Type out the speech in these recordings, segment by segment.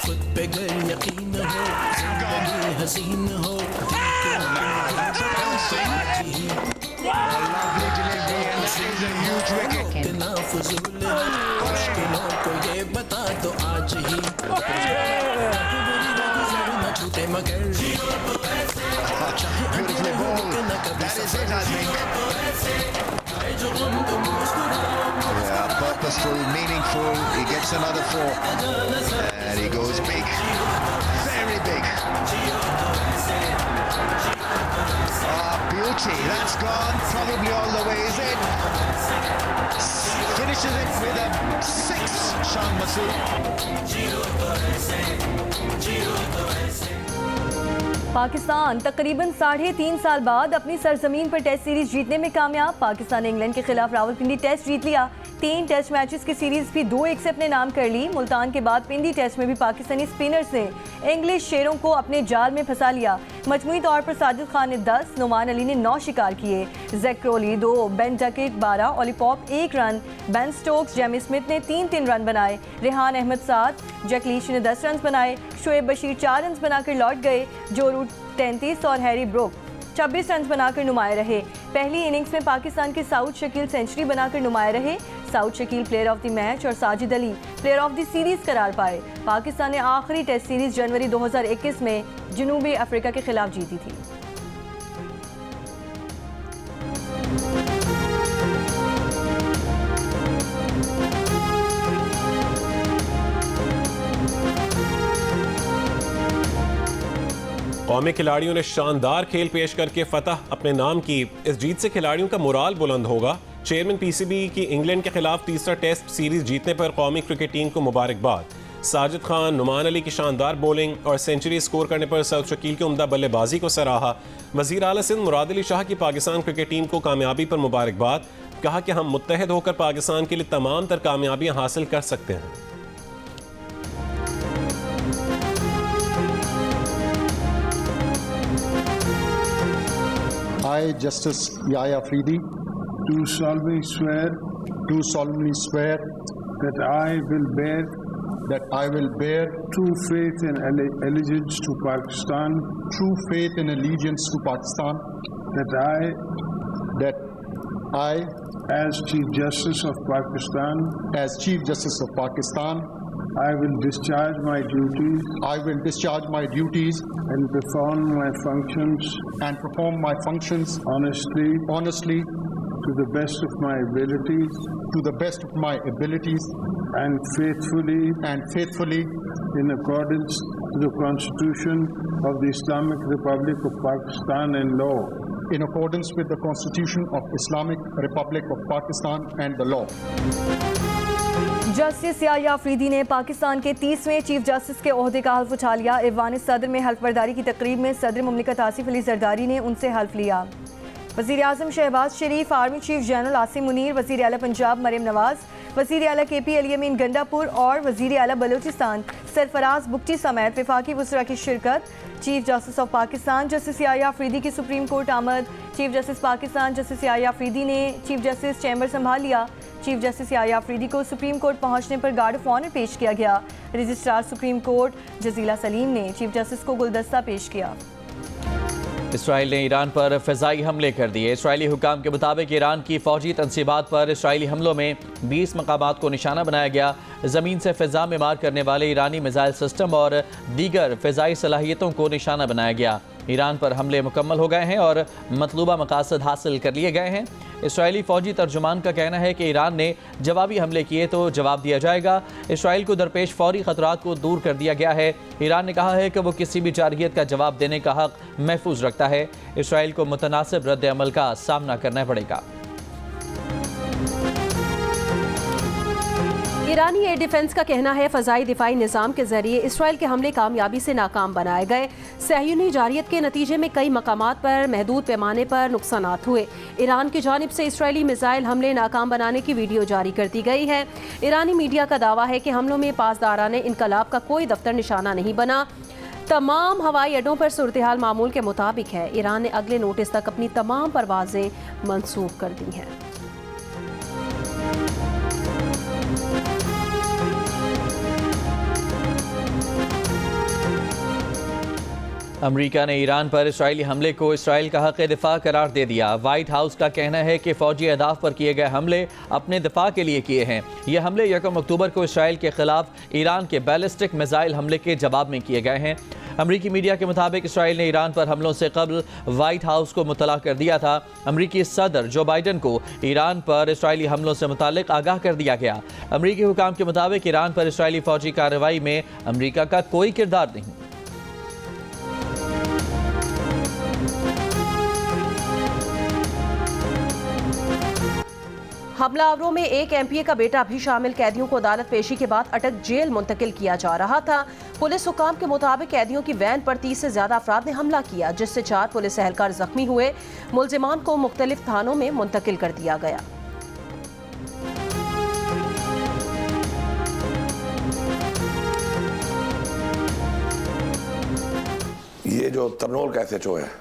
खुद पे गर यकीन हो, जिंदगी हसीन हो, कितना फजूल है, मुश्किलों को ये बता दो आज ही, न छूटे मगर चाहे न कभी purposeful, meaningful. He gets another 4 and he goes big, very big. Beauty, that's gone probably all the way, is it? Finishes it with a 6, Shan Masood. Pakistan तकरीबन 3.5 साल बाद अपनी सरजमीन पर टेस्ट सीरीज जीतने में कामयाब। पाकिस्तान ने इंग्लैंड के खिलाफ रावलपिंडी टेस्ट जीत लिया। 3 टेस्ट मैचेस की सीरीज भी 2-1 से अपने नाम कर ली। मुल्तान के बाद पिंडी टेस्ट में भी पाकिस्तानी स्पिनर्स ने इंग्लिश शेरों को अपने जाल में फंसा लिया। मजमूई तौर पर साजिद खान ने 10, नुमान अली ने 9 शिकार किए। Jack Crawley 2, Ben Duckett 12, Ollie Pope 1 run, Ben Stokes, Jamie Smith ने 3-3 रन बनाए। रेहान अहमद 7, जैकलीश ने 10 रन बनाए। शोएब बशीर 4 रन बनाकर लौट गए। जो रूट 33 और हैरी ब्रुक 26 रन बनाकर नुमाया रहे। पहली इनिंग्स में पाकिस्तान के साउथ शकील सेंचुरी बनाकर नुमाया रहे। Saud Shakeel player of the match और Sajid Ali player of the series करार पाए। पाकिस्तान ने आखिरी टेस्ट सीरीज जनवरी 2021 में जनूबी अफ्रीका के खिलाफ जीती थी। कौमी खिलाड़ियों ने शानदार खेल पेश करके फतह अपने नाम की। इस जीत से खिलाड़ियों का मोराल बुलंद होगा। चेयरमैन पीसीबी की इंग्लैंड के खिलाफ तीसरा टेस्ट सीरीज जीतने पर कौमी क्रिकेट टीम को मुबारकबाद। साजिद खान, नुमान अली की शानदार बॉलिंग और सेंचुरी स्कोर करने पर साउथ शकील की उम्दा बल्लेबाजी को सराहा। वज़ीर आला सिंध मुराद अली शाह की पाकिस्तान क्रिकेट टीम को कामयाबी पर मुबारकबाद। कहा कि हम मुत्तहद होकर पाकिस्तान के लिए तमाम तर कामयाबियां हासिल कर सकते हैं। I, Justice Yahya Afridi, do solemnly swear that I will bear true faith and allegiance to Pakistan, that I, as Chief Justice of Pakistan, I will discharge my duties and perform my functions honestly to the best of my abilities and faithfully in accordance to the Constitution of the Islamic Republic of Pakistan and law. In accordance with the Constitution of Islamic Republic of Pakistan and the law. Justice Yahya Afridi ने पाकिस्तान के 30वें chief justice के ओहदे का हल्फ उठा लिया। ऐवान सदर में हल्फ बर्दारी की तकरीब में सदर मुमलिकत आसिफ अली जरदारी ने उनसे हल्फ लिया। वज़ीर आज़म Shehbaz Sharif, army chief general Asim Munir, वज़ीर आला पंजाब मरियम नवाज, वज़ीर आला KP अली अमीन गंडापुर और वज़ीर आला बलूचिस्तान सरफराज बुगटी समेत वफाकी वज़रा की शिरकत। Chief justice of Pakistan justice Yahya Afridi की सुप्रीम कोर्ट आमद। Chief justice Pakistan justice Yahya Afridi ने चीफ जस्टिस चैम्बर संभाल लिया। चीफ जस्टिस याह्या अफरीदी को सुप्रीम कोर्ट पहुंचने पर गार्ड ऑफ ऑनर पेश किया गया। Registrar supreme court Jazila Salim ने चीफ जस्टिस को गुलदस्ता पेश किया। इसराइल ने ईरान पर फ़िज़ाई हमले कर दिए। इसराइली हुकाम के मुताबिक ईरान की फ़ौजी तनसीबात पर इसराइली हमलों में 20 मकामात को निशाना बनाया गया। ज़मीन से फ़िज़ा में मार करने वाले ईरानी मिसाइल सिस्टम और दीगर फ़िज़ाई सलाहियतों को निशाना बनाया गया। ईरान पर हमले मुकम्मल हो गए हैं और मतलूबा मकासद हासिल कर लिए गए हैं। इसराइली फ़ौजी तर्जुमान का कहना है कि ईरान ने जवाबी हमले किए तो जवाब दिया जाएगा। इसराइल को दरपेश फौरी ख़तरात को दूर कर दिया गया है। ईरान ने कहा है कि वो किसी भी जारहियत का जवाब देने का हक़ महफूज रखता है। इसराइल को मुतनासिब रद्द अमल का सामना करना पड़ेगा। ईरानी एयर डिफेंस का कहना है फ़ज़ाई दिफाई निज़ाम के जरिए इसराइल के हमले कामयाबी से नाकाम बनाए गए। सहयूनी जारियत के नतीजे में कई मकामात पर महदूद पैमाने पर नुकसानात हुए। ईरान की जानिब से इसराइली मिसाइल हमले नाकाम बनाने की वीडियो जारी कर दी गई है। ईरानी मीडिया का दावा है कि हमलों में पासदारान इनकलाब का कोई दफ्तर निशाना नहीं बना। तमाम हवाई अड्डों पर सूरत हाल मामूल के मुताबिक है। ईरान ने अगले नोटिस तक अपनी तमाम परवाजें मंसूख कर दी हैं। अमरीका ने ईरान पर इसराइली हमले को इसराइल का हक़ दिफा करार दे दिया। वाइट हाउस का कहना है कि फ़ौजी अहदाफ पर किए गए हमले अपने दिफा के लिए किए हैं। ये हमले 1 अक्टूबर को इसराइल के खिलाफ ईरान के बैलिस्टिक मिसाइल हमले के जवाब में किए गए हैं। अमरीकी मीडिया के मुताबिक इसराइल ने ईरान पर हमलों से कबल वाइट हाउस को मुतला कर दिया था। अमरीकी सदर जो बाइडन को ईरान पर इसराइली हमलों से मुतालिक आगाह कर दिया गया। अमरीकी हुकाम के मुताबिक ईरान पर इसराइली फ़ौजी कार्रवाई में अमरीका का कोई किरदार नहीं। हमलावरों में एक एमपीए का बेटा भी शामिल। कैदियों को अदालत पेशी के बाद अटक जेल मुंतकिल किया जा रहा था। पुलिस हुकाम के मुताबिक कैदियों की वैन पर 30 से ज्यादा अफराद ने हमला किया, जिससे 4 पुलिस एहलकार जख्मी हुए। मुल्जिमान को मुख्तलिफ थानों में मुंतकिल कर दिया गया। ये जो तरनोल का एसएचओ है,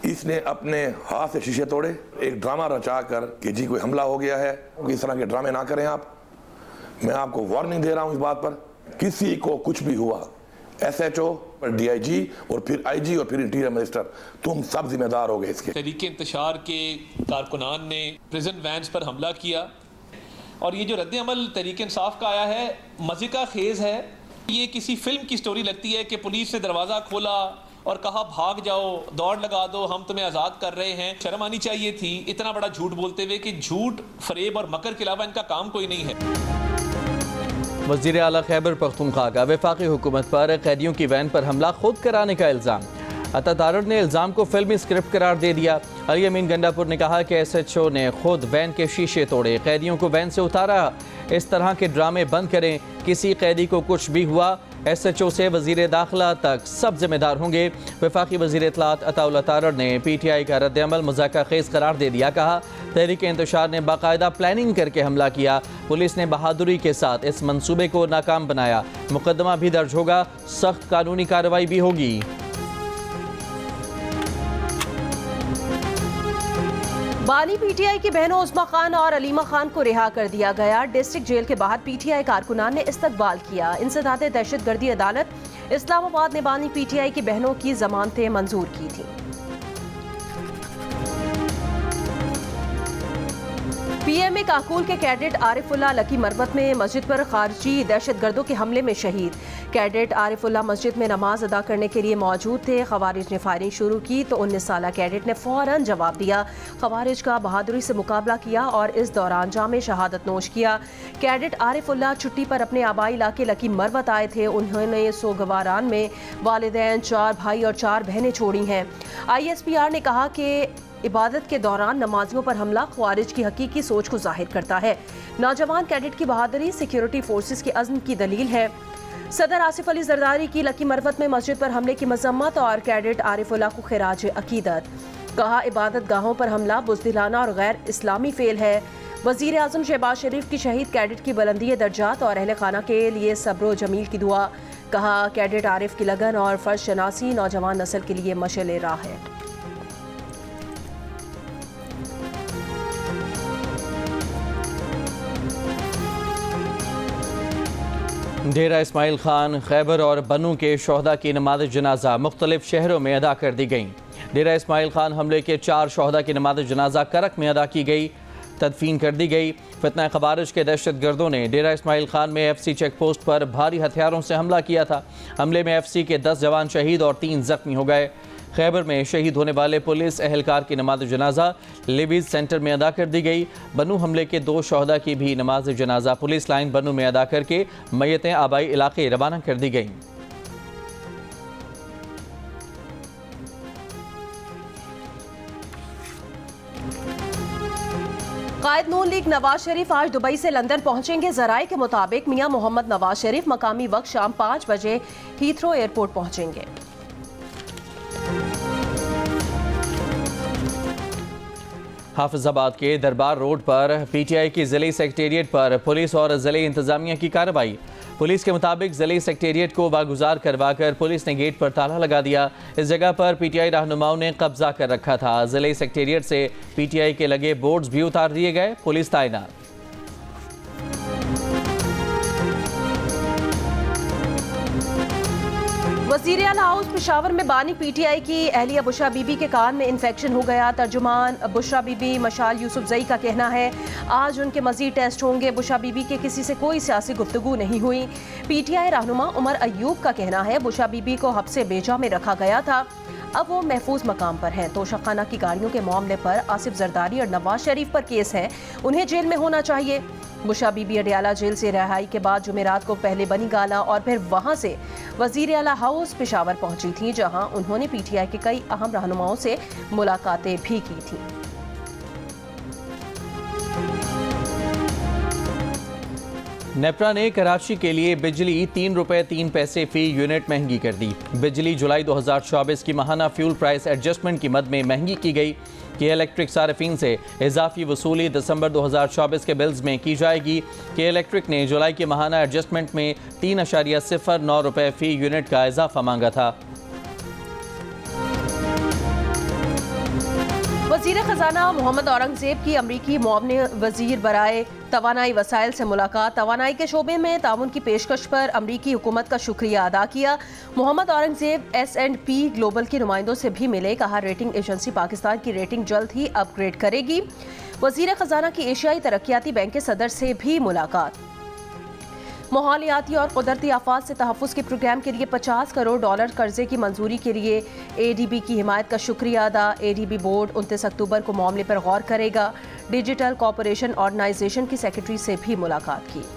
इसने अपने हाथ से शीशे तोड़े, एक ड्रामा रचा कर कि जी कोई हमला हो गया है। इस तरह के ड्रामे ना करें आप। मैं आपको वार्निंग दे रहा हूं इस बात पर, किसी को कुछ भी हुआ, एसएचओ, डीआईजी और फिर आईजी और फिर इंटीरियर मिनिस्टर, तुम सब जिम्मेदार हो गए इसके। तहरीक इंतशार के कारकुनान ने प्रिजन वैन्स पर हमला किया और ये जो रद्द-ए-अमल तहरीक इंसाफ का आया है, मज़े का खेज़ है। ये किसी फिल्म की स्टोरी लगती है कि पुलिस ने दरवाज़ा खोला और कहा भाग जाओ, दौड़ लगा दो, हम तुम्हें आज़ाद कर रहे हैं। शर्म आनी चाहिए थी इतना बड़ा झूठ बोलते हुए कि झूठ, फरेब और मकर के अलावा इनका काम कोई नहीं है। वज़ीर आला खैबर पख्तूनख्वा का वफाकी हुकूमत पर कैदियों की वैन पर हमला खुद कराने का इल्ज़ाम। अता तारड़ ने इल्ज़ाम को फिल्मी स्क्रिप्ट करार दे दिया। अली अमीन गंडापुर ने कहा कि एसएचओ ने खुद वैन के शीशे तोड़े, कैदियों को वैन से उतारा। इस तरह के ड्रामे बंद करें। किसी कैदी को कुछ भी हुआ, एसएचओ से वज़ीर दाखिला तक सब जिम्मेदार होंगे। वफाकी वज़ीर इत्तलात अताउल्लाह तारड़ ने पीटीआई का रद्द-ए-अमल मज़ाक़ा खेज़ करार दे दिया। कहा तहरीक इंतशार ने बाकायदा प्लानिंग करके हमला किया। पुलिस ने बहादुरी के साथ इस मंसूबे को नाकाम बनाया। मुकदमा भी दर्ज होगा, सख्त कानूनी कार्रवाई भी होगी। बानी पीटीआई की बहनों उस्मा खान और अलीमा खान को रिहा कर दिया गया। डिस्ट्रिक्ट जेल के बाहर पीटीआई कारकुनान ने इस्तकबाल किया। इंसदाद दहशतगर्दी अदालत इस्लामाबाद ने बानी पीटीआई की बहनों की जमानतें मंजूर की थी। पीएमए काकूल के कैडेट आरिफुल्लाह लकी मरवत में मस्जिद पर खारजी दहशतगर्दों के हमले में शहीद। कैडेट आरिफुल्लाह मस्जिद में नमाज अदा करने के लिए मौजूद थे। खवारिज ने फायरिंग शुरू की तो 19 साला कैडेट ने फौरन जवाब दिया। खवारिज का बहादुरी से मुकाबला किया और इस दौरान जाम शहादत नोश किया। कैडेट आरिफुल्लाह छुट्टी पर अपने आबाई इलाके लकी मरवत आए थे। उन्होंने सोगवारान में वालिदैन, 4 भाई और 4 बहनें छोड़ी हैं। ISPR ने कहा कि इबादत के दौरान नमाजियों पर हमला ख्वारिज की हकीकी सोच को जाहिर करता है। नौजवान कैडेट की बहादुरी सिक्योरिटी फोर्सेस के अज़्म की दलील है। सदर आसिफ अली जरदारी की लकी मरवत में मस्जिद पर हमले की मजम्मत और कैडेट आरिफुल्लाह को खिराज अकीदत। कहा इबादत गाहों पर हमला बुज़दिलाना और गैर इस्लामी फेल है। वज़ीर आज़म शहबाज शरीफ की शहीद कैडेट की बुलंदी दर्जात और अहले खाना के लिए सब्र जमील की दुआ। कहा कैडेट आरिफ की लगन और फ़र्ज शनासी नौजवान नस्ल के लिए मशअल राह है। डेरा इस्माइल खान, खैबर और बनू के शोहदा की नमाज जनाजा मुख्तलिफ शहरों में अदा कर दी गई। डेरा इस्माइल खान हमले के 4 शोहदा की नमाज जनाजा करक में अदा की गई, तदफीन कर दी गई। फितना खवारिज के दहशत गर्दों ने डेरा इस्माइल खान में FC चेक पोस्ट पर भारी हथियारों से हमला किया था। हमले में FC के 10 जवान शहीद और 3 जख्मी हो गए। खैबर में शहीद होने वाले पुलिस एहलकार की नमाज जनाजा लिवीज सेंटर में अदा कर दी गई। बनू हमले के 2 शोहदा की भी नमाज जनाजा पुलिस लाइन बनू में अदा करके मैयतें आबाई इलाके रवाना कर दी गई। कायद नून लीग नवाज शरीफ आज दुबई से लंदन पहुंचेंगे। जराए के मुताबिक मियां मोहम्मद नवाज शरीफ मकामी वक्त शाम 5 बजे हीथ्रो एयरपोर्ट पहुंचेंगे। हाफिजाबाद के दरबार रोड पर पीटीआई की जिले सेक्रेटेरिएट पर पुलिस और जिले इंतजामिया की कार्रवाई। पुलिस के मुताबिक जिले सेक्रेटेरिएट को वागुजार करवाकर पुलिस ने गेट पर ताला लगा दिया। इस जगह पर पीटीआई रहनुमाओं ने कब्जा कर रखा था। जिले सेक्रेटेरिएट से पीटीआई के लगे बोर्ड्स भी उतार दिए गए। पुलिस तैनात। वज़ीर आला हाउस पेशावर में बानी पीटीआई की अहलिया बुशरा बीबी के कान में इन्फेक्शन हो गया। तर्जुमान बुशरा बीबी मशाल यूसुफजई का कहना है आज उनके मजीद टेस्ट होंगे। बुशरा बीबी के किसी से कोई सियासी गुफ्तगू नहीं हुई। पीटीआई रहनुमा उमर अयूब का कहना है बुशरा बीबी को हब्से बेजा में रखा गया था, अब वो महफूज मकाम पर हैं। तोशाखाना की गाड़ियों के मामले पर आसिफ जरदारी और नवाज शरीफ पर केस है, उन्हें जेल में होना चाहिए। बुशरा बीबी अडियाला जेल से रिहाई के बाद जुमेरात को पहले बनी गाला और फिर वहां से वजीर आला हाउस पेशावर पहुंची थी, जहां उन्होंने पीटीआई के कई अहम रहनुमाओं से मुलाकातें भी की थी। नेपरा ने कराची के लिए बिजली 3 रुपये 3 पैसे फी यूनिट महंगी कर दी। बिजली जुलाई 2024 की माहाना फ्यूल प्राइस एडजस्टमेंट की मद में महंगी की गई कि इलेक्ट्रिक सार्फिन से इजाफी वसूली दिसंबर 2024 के बिल्स में की जाएगी। कि इलेक्ट्रिक ने जुलाई के माहाना एडजस्टमेंट में 3.09 रुपये फी यूनिट का इजाफा मांगा था। वज़ीर ख़जाना मोहम्मद औरंगज़ेब की अमरीकी मुआवन वज़ीर बराए तवानाई वसाइल से मुलाकात। तवानाई के शोबे में ताउन की पेशकश पर अमरीकी हुकूमत का शुक्रिया अदा किया। मोहम्मद औरंगज़ेब S&P ग्लोबल के नुमाइंदों से भी मिले। कहा रेटिंग एजेंसी पाकिस्तान की रेटिंग जल्द ही अपग्रेड करेगी। वज़ीर ख़जाना की एशियाई तरक्याती बैंक के सदर से भी मुलाकात। माहौलियाती और कुदरती आफात से तहफ़्फ़ुज़ के प्रोग्राम के लिए $50 करोड़ कर्जे की मंजूरी के लिए ADB की हिमायत का शुक्रिया अदा। ADB बोर्ड 29 अक्टूबर को मामले पर गौर करेगा। डिजिटल कॉरपोरेशन ऑर्गेनाइजेशन की सेक्रेटरी से भी मुलाकात की।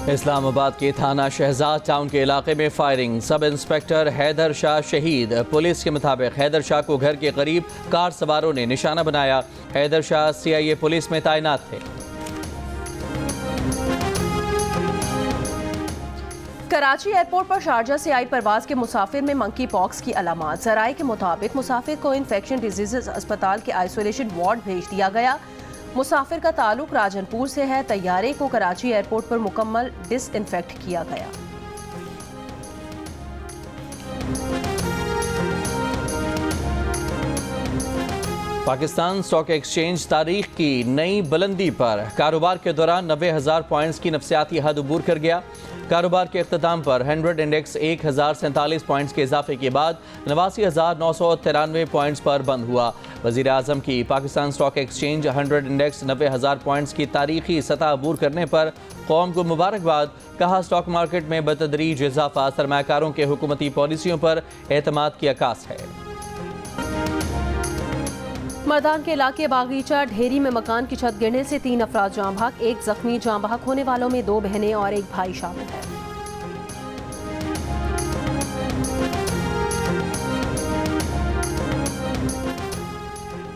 इस्लामाबाद के थाना शहजाद टाउन के इलाके में firing. Sub inspector Haider Shah शहीद। पुलिस के मुताबिक हैदर शाह को घर के करीब कार सवारों ने निशाना बनाया। हैदर शाह CIA पुलिस में तैनात थे। कराची एयरपोर्ट पर शारजा से आई परवाज के मुसाफिर में मंकी पॉक्स की अलामात। जराए के मुताबिक मुसाफिर को इन्फेक्शन डिजीजेस अस्पताल के आइसोलेशन वार्ड भेज दिया गया। मुसाफिर का ताल्लुक राजनपुर से है। तैयारे को कराची एयरपोर्ट पर मुकम्मल डिसइंफेक्ट किया गया। पाकिस्तान स्टॉक एक्सचेंज तारीख की नई बुलंदी पर। कारोबार के दौरान 90,000 पॉइंट्स की नफसियाती हद अबूर कर गया। कारोबार के अख्ताम पर 100 इंडेक्स 1047 पॉइंट्स के इजाफे के बाद 89,993 पॉइंट्स पर बंद हुआ। वज़ीर आज़म की Pakistan stock exchange 100 index 90,000 points की तारीखी सतह अबूर करने पर कौम को मुबारकबाद। कहा स्टॉक मार्केट में बतदरीज इजाफा सरमाकारों के हुकूमती पॉलिसियों पर एतमाद की अक्कास है। मर्दान के इलाके बागीचा ढेरी में मकान की छत गिरने से 3 अफराद जाँ बहक, 1 जख्मी। जाँ बहक होने वालों में 2 बहनें और 1 भाई शामिल है।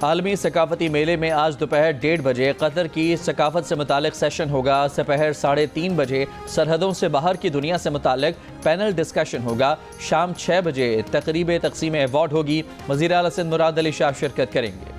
आलमी सकाफती मेले में आज दोपहर 1:30 बजे कतर की सकाफत से मुतालिक सेशन होगा। दोपहर 3:30 बजे सरहदों से बाहर की दुनिया से मुतालिक पैनल डिस्कशन होगा। शाम 6 बजे तकरीब तकसीम अवार्ड होगी। वज़ीर आला सिंध मुराद अली शाह शिरकत करेंगे।